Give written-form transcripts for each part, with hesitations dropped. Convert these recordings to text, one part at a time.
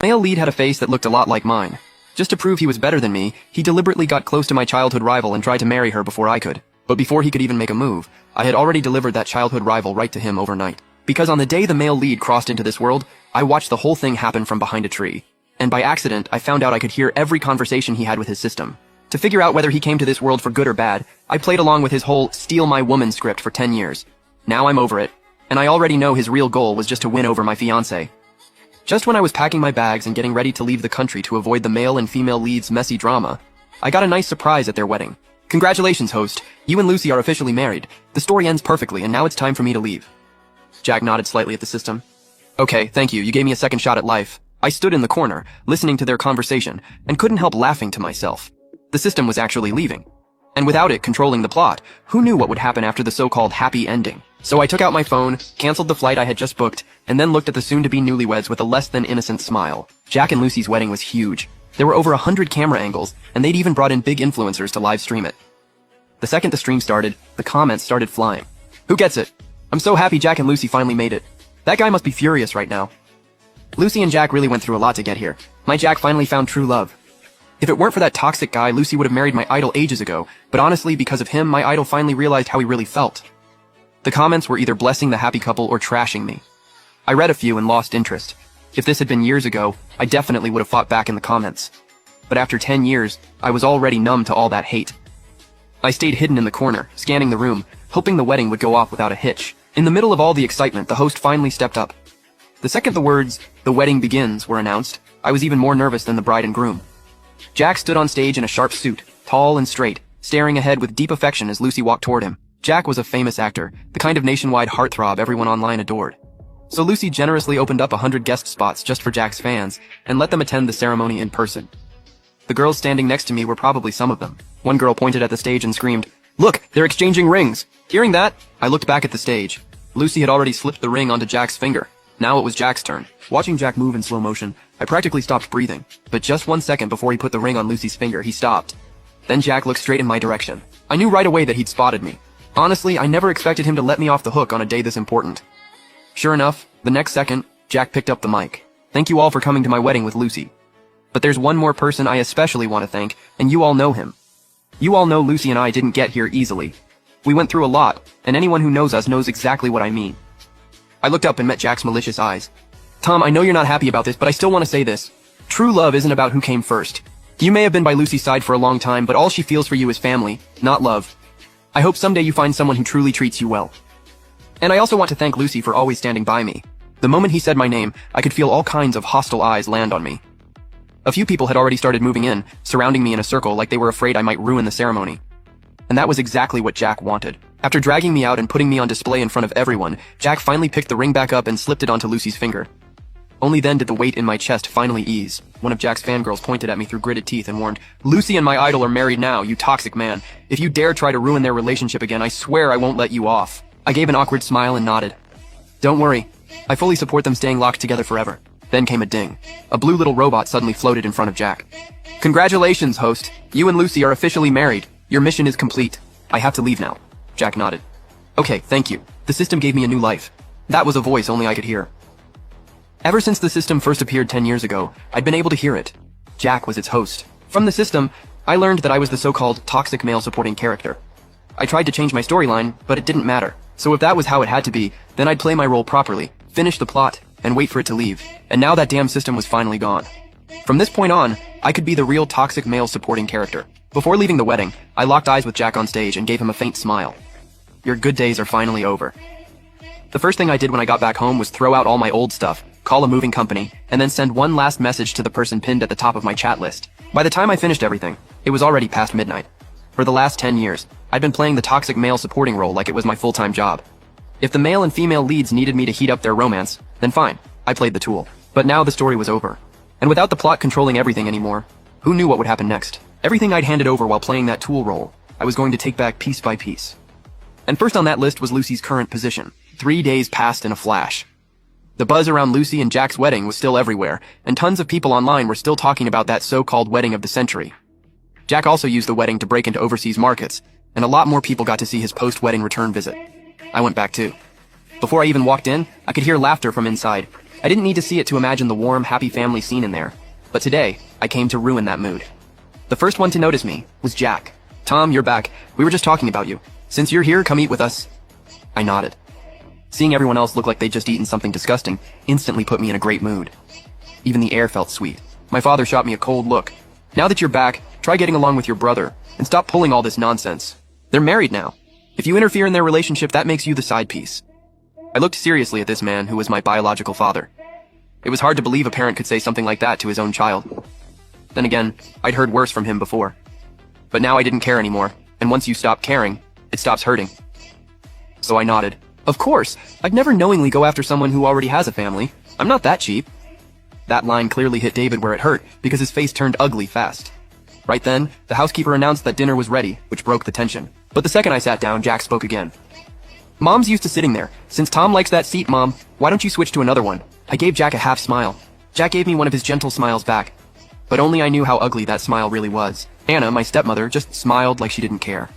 Male lead had a face that looked a lot like mine. Just to prove he was better than me, he deliberately got close to my childhood rival and tried to marry her before I could. But before he could even make a move, I had already delivered that childhood rival right to him overnight. Because on the day the male lead crossed into this world, I watched the whole thing happen from behind a tree. And by accident, I found out I could hear every conversation he had with his system. To figure out whether he came to this world for good or bad, I played along with his whole steal my woman script for 10 years. Now I'm over it, and I already know his real goal was just to win over my fiance. Just when I was packing my bags and getting ready to leave the country to avoid the male and female leads' messy drama, I got a nice surprise at their wedding. Congratulations, host. You and Lucy are officially married. The story ends perfectly, and now it's time for me to leave. Jack nodded slightly at the system. Okay, thank you. You gave me a second shot at life. I stood in the corner, listening to their conversation, and couldn't help laughing to myself. The system was actually leaving. And without it controlling the plot, who knew what would happen after the so-called happy ending? So I took out my phone, canceled the flight I had just booked, and then looked at the soon-to-be newlyweds with a less-than-innocent smile. Jack and Lucy's wedding was huge. There were over 100 camera angles, and they'd even brought in big influencers to live stream it. The second the stream started, the comments started flying. Who gets it? I'm so happy Jack and Lucy finally made it. That guy must be furious right now. Lucy and Jack really went through a lot to get here. My Jack finally found true love. If it weren't for that toxic guy, Lucy would have married my idol ages ago, but honestly, because of him, my idol finally realized how he really felt. The comments were either blessing the happy couple or trashing me. I read a few and lost interest. If this had been years ago, I definitely would have fought back in the comments. But after 10 years, I was already numb to all that hate. I stayed hidden in the corner, scanning the room, hoping the wedding would go off without a hitch. In the middle of all the excitement, the host finally stepped up. The second the words, "The wedding begins," were announced, I was even more nervous than the bride and groom. Jack stood on stage in a sharp suit, tall and straight, staring ahead with deep affection as Lucy walked toward him. Jack was a famous actor, the kind of nationwide heartthrob everyone online adored. So Lucy generously opened up 100 guest spots just for Jack's fans, and let them attend the ceremony in person. The girls standing next to me were probably some of them. One girl pointed at the stage and screamed, "Look, they're exchanging rings!" Hearing that, I looked back at the stage. Lucy had already slipped the ring onto Jack's finger. Now it was Jack's turn. Watching Jack move in slow motion, I practically stopped breathing. But just 1 second before he put the ring on Lucy's finger, he stopped. Then Jack looked straight in my direction. I knew right away that he'd spotted me. Honestly, I never expected him to let me off the hook on a day this important. Sure enough, the next second, Jack picked up the mic. "Thank you all for coming to my wedding with Lucy. But there's one more person I especially want to thank, and you all know him. You all know Lucy and I didn't get here easily. We went through a lot, and anyone who knows us knows exactly what I mean." I looked up and met Jack's malicious eyes. "Tom, I know you're not happy about this, but I still want to say this. True love isn't about who came first. You may have been by Lucy's side for a long time, but all she feels for you is family, not love. I hope someday you find someone who truly treats you well. And I also want to thank Lucy for always standing by me." The moment he said my name, I could feel all kinds of hostile eyes land on me. A few people had already started moving in, surrounding me in a circle like they were afraid I might ruin the ceremony. And that was exactly what Jack wanted. After dragging me out and putting me on display in front of everyone, Jack finally picked the ring back up and slipped it onto Lucy's finger. Only then did the weight in my chest finally ease. One of Jack's fangirls pointed at me through gritted teeth and warned, "Lucy and my idol are married now, you toxic man. If you dare try to ruin their relationship again, I swear I won't let you off." I gave an awkward smile and nodded. "Don't worry. I fully support them staying locked together forever." Then came a ding. A blue little robot suddenly floated in front of Jack. "Congratulations, host. You and Lucy are officially married. Your mission is complete. I have to leave now." Jack nodded. "Okay, thank you. The system gave me a new life." That was a voice only I could hear. Ever since the system first appeared 10 years ago, I'd been able to hear it. Jack was its host. From the system, I learned that I was the so-called toxic male supporting character. I tried to change my storyline, but it didn't matter. So if that was how it had to be, then I'd play my role properly, finish the plot, and wait for it to leave. And now that damn system was finally gone. From this point on, I could be the real toxic male supporting character. Before leaving the wedding, I locked eyes with Jack on stage and gave him a faint smile. "Your good days are finally over." The first thing I did when I got back home was throw out all my old stuff, call a moving company, and then send one last message to the person pinned at the top of my chat list. By the time I finished everything, it was already past midnight. For the last 10 years, I'd been playing the toxic male supporting role like it was my full-time job. If the male and female leads needed me to heat up their romance, then fine, I played the tool. But now the story was over. And without the plot controlling everything anymore, who knew what would happen next? Everything I'd handed over while playing that tool role, I was going to take back piece by piece. And first on that list was Lucy's current position. 3 days passed in a flash. The buzz around Lucy and Jack's wedding was still everywhere, and tons of people online were still talking about that so-called wedding of the century. Jack also used the wedding to break into overseas markets, and a lot more people got to see his post-wedding return visit. I went back too. Before I even walked in, I could hear laughter from inside. I didn't need to see it to imagine the warm, happy family scene in there. But today, I came to ruin that mood. The first one to notice me was Jack. "Tom, you're back. We were just talking about you. Since you're here, come eat with us." I nodded. Seeing everyone else look like they'd just eaten something disgusting instantly put me in a great mood. Even the air felt sweet. My father shot me a cold look. "Now that you're back, try getting along with your brother, and stop pulling all this nonsense. They're married now. If you interfere in their relationship, that makes you the side piece." I looked seriously at this man who was my biological father. It was hard to believe a parent could say something like that to his own child. Then again, I'd heard worse from him before. But now I didn't care anymore, and once you stop caring, it stops hurting. So I nodded. "Of course, I'd never knowingly go after someone who already has a family. I'm not that cheap." That line clearly hit David where it hurt, because his face turned ugly fast. Right then, the housekeeper announced that dinner was ready, which broke the tension. But the second I sat down, Jack spoke again. "Mom's used to sitting there. Since Tom likes that seat, Mom, why don't you switch to another one?" I gave Jack a half smile. Jack gave me one of his gentle smiles back. But only I knew how ugly that smile really was. Anna, my stepmother, just smiled like she didn't care.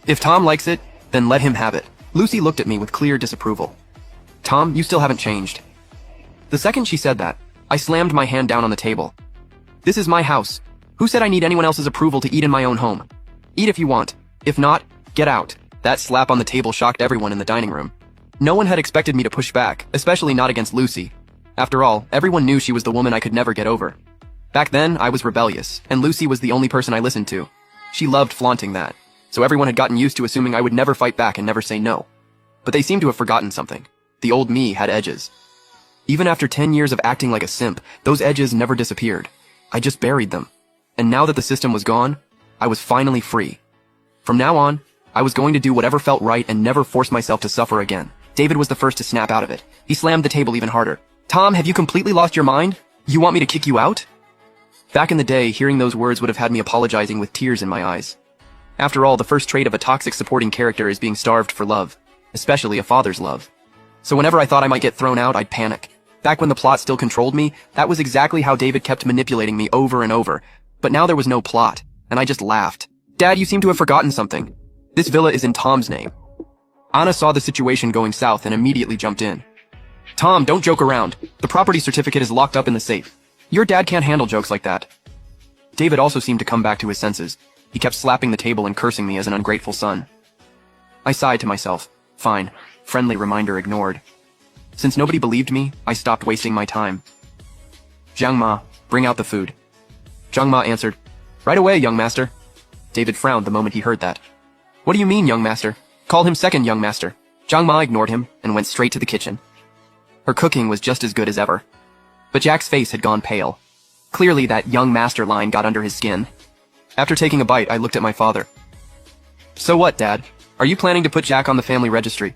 "If Tom likes it, then let him have it." Lucy looked at me with clear disapproval. "Tom, you still haven't changed." The second she said that, I slammed my hand down on the table. "This is my house. Who said I need anyone else's approval to eat in my own home? Eat if you want. If not, get out." That slap on the table shocked everyone in the dining room. No one had expected me to push back, especially not against Lucy. After all, everyone knew she was the woman I could never get over. Back then, I was rebellious, and Lucy was the only person I listened to. She loved flaunting that, so everyone had gotten used to assuming I would never fight back and never say no. But they seemed to have forgotten something. The old me had edges. Even after 10 years of acting like a simp, those edges never disappeared. I just buried them. And now that the system was gone, I was finally free. From now on, I was going to do whatever felt right and never force myself to suffer again. David was the first to snap out of it. He slammed the table even harder. "Tom, have you completely lost your mind? You want me to kick you out?" Back in the day, hearing those words would have had me apologizing with tears in my eyes. After all, the first trait of a toxic supporting character is being starved for love, especially a father's love. So whenever I thought I might get thrown out, I'd panic. Back when the plot still controlled me, that was exactly how David kept manipulating me over and over. But now there was no plot, and I just laughed. "Dad, you seem to have forgotten something. This villa is in Tom's name." Anna saw the situation going south and immediately jumped in. "Tom, don't joke around. The property certificate is locked up in the safe. Your dad can't handle jokes like that." David also seemed to come back to his senses. He kept slapping the table and cursing me as an ungrateful son. I sighed to myself. Fine. Friendly reminder ignored. Since nobody believed me, I stopped wasting my time. "Jiang Ma, bring out the food." Jiang Ma answered, "Right away, young master." David frowned the moment he heard that. "What do you mean, young master? Call him second young master." Jiang Ma ignored him and went straight to the kitchen. Her cooking was just as good as ever. But Jack's face had gone pale. Clearly that young master line got under his skin. After taking a bite, I looked at my father. "So what, Dad? Are you planning to put Jack on the family registry?"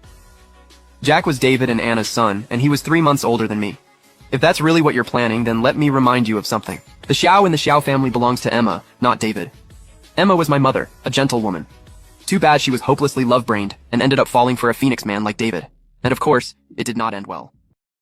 Jack was David and Anna's son, and he was 3 months older than me. If that's really what you're planning, then let me remind you of something. The Xiao in the Xiao family belongs to Emma, not David. Emma was my mother, a gentle woman. Too bad she was hopelessly love-brained and ended up falling for a phoenix man like David. And of course, it did not end well.